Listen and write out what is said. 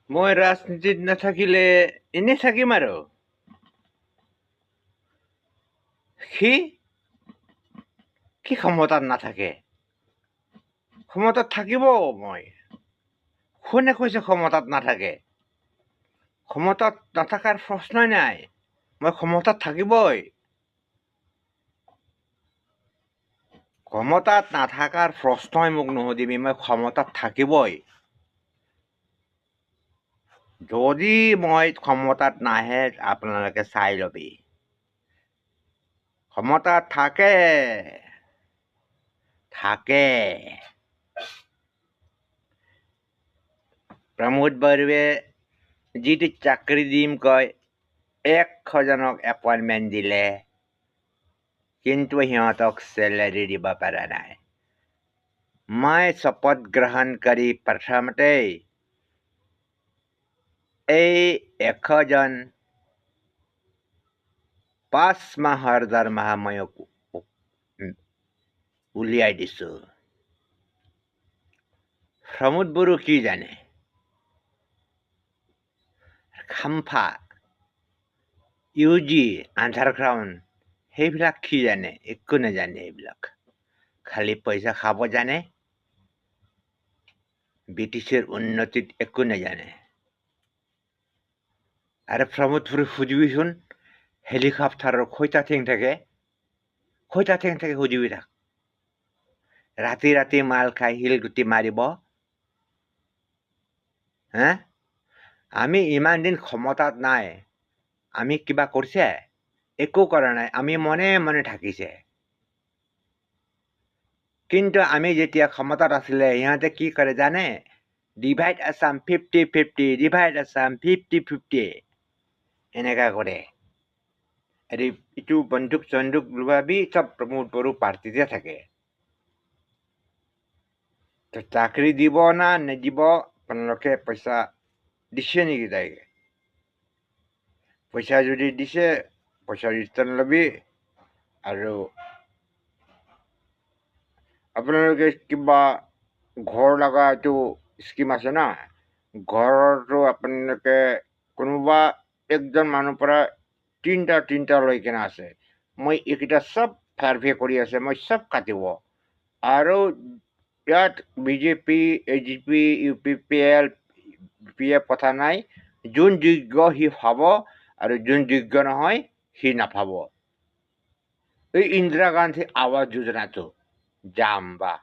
মই ৰাজনীতিত নাথাকিলে এনে থাকিম আৰু। সি কি ক্ষমতাত নাথাকে? ক্ষমতাত থাকিব মই। কোনে কৈছে ক্ষমতাত নাথাকে? ক্ষমতাত নাথাকাৰ প্ৰশ্নই নাই। মই ক্ষমতাত থাকিবই। ক্ষমতাত নাথাকাৰ প্ৰশ্নই মোক নুসুধিবি, মই ক্ষমতাত থাকিবই। যদি মই ক্ষমতাত নাহে আপোনালোকে চাই ল'বি। ক্ষমতাত থাকে। প্ৰমোদ বড়োৱে যিটো চাকৰি দিম কয় 100জনক এপইণ্টমেণ্ট দিলে, কিন্তু সিহঁতক চেলাৰী দিব পৰা নাই। মই শপত গ্ৰহণ কৰি প্ৰথমতেই এই 100জন 5 মাহৰ দৰমহা মই উলিয়াই দিছো। প্ৰমোদ বড়ো কি জানে? খাম্ফা, UG, আণ্ডাৰগ্ৰাউণ্ড সেইবিলাক কি জানে? একো নাজানে এইবিলাক। খালি পইচা খাব জানে, ব্ৰিটিছৰ উন্নতিত একো নাজানে। আৰু প্ৰমোদ বড়ো সুধিবিচোন, হেলিকপ্টাৰৰ কেইটা ঠেং থাকে? সুধিবি তাক। ৰাতি ৰাতি মাল খাই শিলগুটি মাৰিব। হা? আমি ইমান দিন ক্ষমতাত নাই, আমি কিবা কৰিছে? একো কৰা নাই, আমি মনে মনে থাকিছে। কিন্তু আমি যেতিয়া ক্ষমতাত আছিলে সিহঁতে কি কৰে জানে? ডিভাইড আছাম 50-50, ডিভাইড আছাম 50-50 এনেকা কৰে। এইটো বন্দুক চন্দুক লোৱাবি চব প্ৰমোদ বড়ো পাৰ্টিতে থাকে। তো চাকৰি দিব না নিদিব আপোনালোকে পইচা দিছে নেকি তাইকে? পইচা যদি দিছে পইচা ৰিটাৰ্ণ ল'বি। আৰু আপোনালোকে কিবা ঘৰ লগা এইটো স্কিম আছে না, ঘৰটো আপোনালোকে কোনোবা একজন মানুহ পৰা তিনিটা লৈ কিনে আছে। মই এইকেইটা চব সাৰ্ভে কৰি আছে, মই চব কাটিব। আৰু ইয়াত BJP, AGP, UPPL, PF কথা নাই। যোন যোগ্য সি পাব আৰু যোন যোগ্য নহয় সি নাপাব। এই ইন্দিৰা গান্ধী আৱাস যোজনাটো যাম বা